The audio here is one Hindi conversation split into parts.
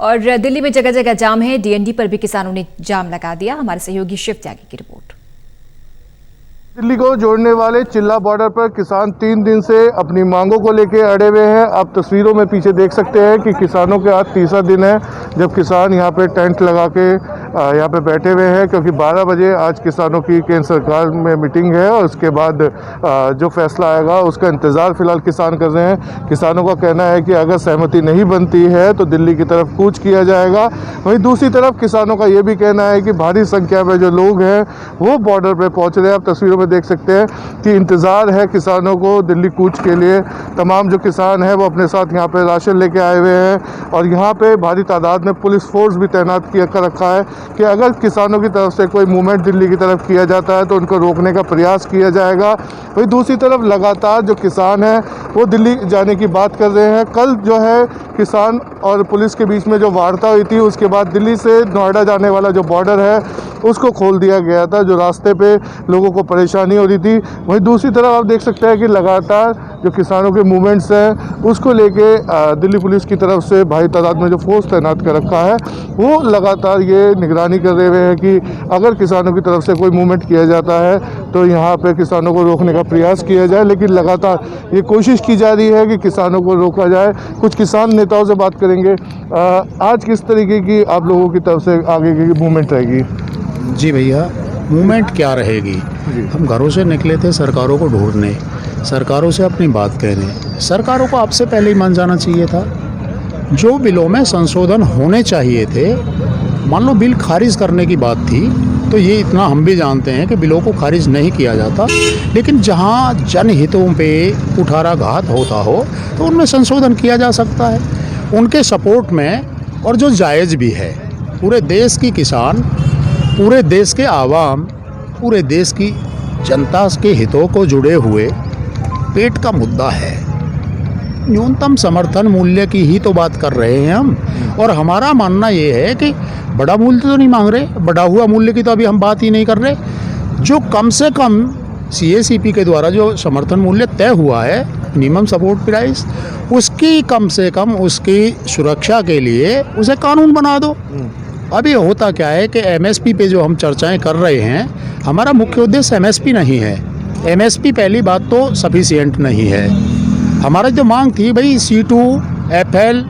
और दिल्ली में जगह जगह जाम है। डीएनडी पर भी किसानों ने जाम लगा दिया। हमारे सहयोगी शिव त्यागी की रिपोर्ट। दिल्ली को जोड़ने वाले चिल्ला बॉर्डर पर किसान 3 दिन से अपनी मांगों को लेकर अड़े हुए हैं। आप तस्वीरों में पीछे देख सकते हैं कि किसानों के आज तीसरा दिन है जब किसान यहां पे टेंट लगा के यहां पे बैठे हुए हैं, क्योंकि 12 बजे आज किसानों की केंद्र सरकार में मीटिंग है और उसके बाद जो फैसला आएगा उसका इंतज़ार फिलहाल किसान कर रहे हैं। किसानों का कहना है कि अगर सहमति नहीं बनती है तो दिल्ली की तरफ कूच किया जाएगा। वहीं दूसरी तरफ किसानों का ये भी कहना है कि भारी संख्या में जो लोग हैं वो बॉर्डर पर पहुँच रहे हैं। आप तस्वीरों में देख सकते हैं कि इंतज़ार है किसानों को दिल्ली कूच के लिए। तमाम जो किसान हैं वो अपने साथ यहाँ पे राशन लेके आए हुए हैं और यहाँ पे भारी तादाद में पुलिस फोर्स भी तैनात किया कर रखा है कि अगर किसानों की तरफ से कोई मूवमेंट दिल्ली की तरफ किया जाता है तो उनको रोकने का प्रयास किया जाएगा। वहीं दूसरी तरफ लगातार जो किसान हैं वो दिल्ली जाने की बात कर रहे हैं। कल जो है किसान और पुलिस के बीच में जो वार्ता हुई थी उसके बाद दिल्ली से नोएडा जाने वाला जो बॉर्डर है उसको खोल दिया गया था, जो रास्ते पे लोगों को परेशानी हो रही थी। वहीं दूसरी तरफ आप देख सकते हैं कि लगातार जो किसानों के मूवमेंट्स हैं उसको लेके दिल्ली पुलिस की तरफ से भारी तादाद में जो फोर्स तैनात कर रखा है वो लगातार ये निगरानी कर रहे हुए हैं कि अगर किसानों की तरफ से कोई मूवमेंट किया जाता है तो यहाँ पे किसानों को रोकने का प्रयास किया जाए। लेकिन लगातार ये कोशिश की जा रही है कि किसानों को रोका जाए। कुछ किसान नेताओं से बात करेंगे। आज किस तरीके की आप लोगों की तरफ से आगे की मूवमेंट रहेगी? जी भैया, मूवमेंट क्या रहेगी? हम घरों से निकले थे सरकारों को ढूंढने, सरकारों से अपनी बात कहने। सरकारों को आपसे पहले ही मान जाना चाहिए था। जो बिलों में संशोधन होने चाहिए थे, मान लो बिल खारिज करने की बात थी तो ये इतना हम भी जानते हैं कि बिलों को खारिज नहीं किया जाता, लेकिन जहाँ जनहितों पे कुठाराघात होता हो तो उनमें संशोधन किया जा सकता है, उनके सपोर्ट में। और जो जायज़ भी है, पूरे देश की किसान, पूरे देश के आवाम, पूरे देश की जनता के हितों को जुड़े हुए पेट का मुद्दा है। न्यूनतम समर्थन मूल्य की ही तो बात कर रहे हैं हम, और हमारा मानना ये है कि बड़ा मूल्य तो नहीं मांग रहे, बढ़ा हुआ मूल्य की तो अभी हम बात ही नहीं कर रहे। जो कम से कम CACP के द्वारा जो समर्थन मूल्य तय हुआ है, मिनिमम सपोर्ट प्राइस, उसकी कम से कम उसकी सुरक्षा के लिए उसे कानून बना दो। अभी होता क्या है कि MSP पे जो हम चर्चाएं कर रहे हैं, हमारा मुख्य उद्देश्य MSP नहीं है। MSP पहली बात तो सफिशिएंट नहीं है। हमारा जो मांग थी भाई C2, FL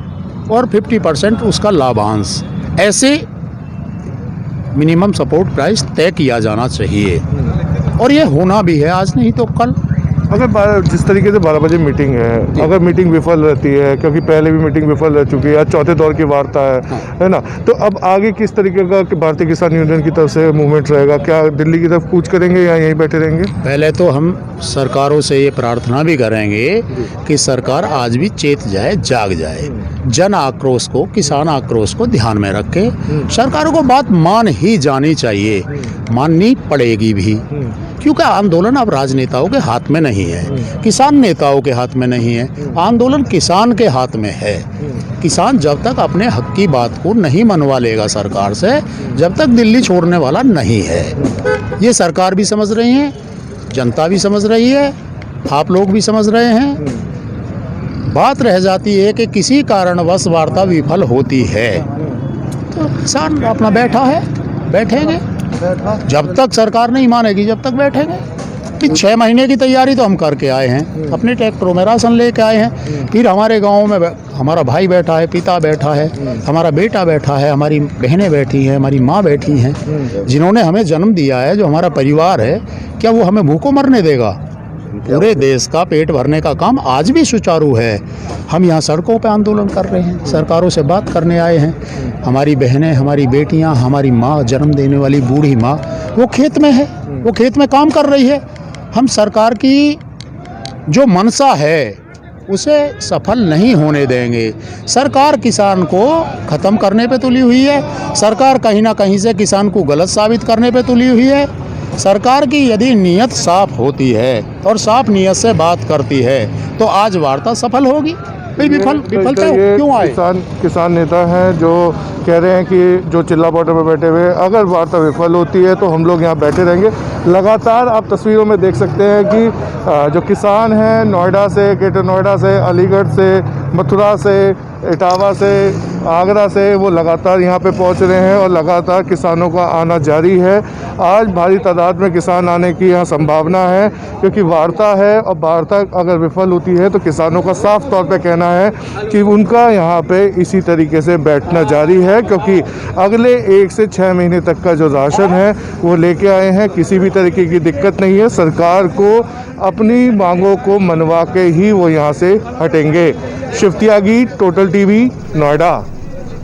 और 50% उसका लाभांश, ऐसे मिनिमम सपोर्ट प्राइस तय किया जाना चाहिए और ये होना भी है, आज नहीं तो कल। अगर जिस तरीके से 12 बजे मीटिंग है, अगर मीटिंग विफल रहती है, क्योंकि पहले भी मीटिंग विफल रह चुकी है, आज चौथे दौर की वार्ता है ना, तो अब आगे किस तरीके का भारतीय किसान यूनियन की तरफ से मूवमेंट रहेगा? क्या दिल्ली की तरफ कूच करेंगे या यहीं बैठे रहेंगे? पहले तो हम सरकारों से ये प्रार्थना भी करेंगे कि सरकार आज भी चेत जाए, जाग जाए, जन आक्रोश को, किसान आक्रोश को ध्यान में रखे। सरकारों को बात मान ही जानी चाहिए, माननी पड़ेगी भी, क्योंकि आंदोलन अब राजनेताओं के हाथ में नहीं है, किसान नेताओं के हाथ में नहीं है, आंदोलन किसान के हाथ में है। किसान जब तक अपने हक की बात को नहीं मनवा लेगा सरकार से, जब तक दिल्ली छोड़ने वाला नहीं है। ये सरकार भी समझ रही है, जनता भी समझ रही है, आप लोग भी समझ रहे हैं। बात रह जाती है कि किसी कारणवश वार्ता विफल होती है तो किसान अपना बैठा है, बैठेंगे जब तक सरकार नहीं मानेगी, जब तक बैठेंगे। कि 6 महीने की तैयारी तो हम करके आए हैं, अपने ट्रैक्टरों में राशन लेके आए हैं। फिर हमारे गांव में हमारा भाई बैठा है, पिता बैठा है, हमारा बेटा बैठा है, हमारी बहनें बैठी हैं, हमारी माँ बैठी हैं, जिन्होंने हमें जन्म दिया है, जो हमारा परिवार है। क्या वो हमें भूखों मरने देगा? पूरे देश का पेट भरने का काम आज भी सुचारू है। हम यहाँ सड़कों पे आंदोलन कर रहे हैं, सरकारों से बात करने आए हैं। हमारी बहनें, हमारी बेटियाँ, हमारी माँ, जन्म देने वाली बूढ़ी माँ, वो खेत में है, वो खेत में काम कर रही है। हम सरकार की जो मनसा है उसे सफल नहीं होने देंगे। सरकार किसान को ख़त्म करने पे तुली हुई है, सरकार कहीं ना कहीं से किसान को गलत साबित करने पे तुली हुई है। सरकार की यदि नीयत साफ होती है और साफ नीयत से बात करती है तो आज वार्ता सफल होगी। विफलता क्यों आए? किसान नेता हैं जो कह रहे हैं कि जो चिल्ला बॉर्डर पर बैठे हुए, अगर वार्ता विफल होती है तो हम लोग यहाँ बैठे रहेंगे। लगातार आप तस्वीरों में देख सकते हैं कि जो किसान हैं नोएडा से, ग्रेटर नोएडा से, अलीगढ़ से, मथुरा से, इटावा से, आगरा से वो लगातार यहाँ पे पहुँच रहे हैं और लगातार किसानों का आना जारी है। आज भारी तादाद में किसान आने की यहाँ संभावना है, क्योंकि वार्ता है और वार्ता अगर विफल होती है तो किसानों का साफ तौर पे कहना है कि उनका यहाँ पे इसी तरीके से बैठना जारी है, क्योंकि अगले 1 से 6 महीने तक का जो राशन है वो लेके आए हैं। किसी भी तरीके की दिक्कत नहीं है। सरकार को अपनी मांगों को मनवा के ही वो यहाँ से हटेंगे। शिव त्यागी, टोटल टीवी, नोएडा।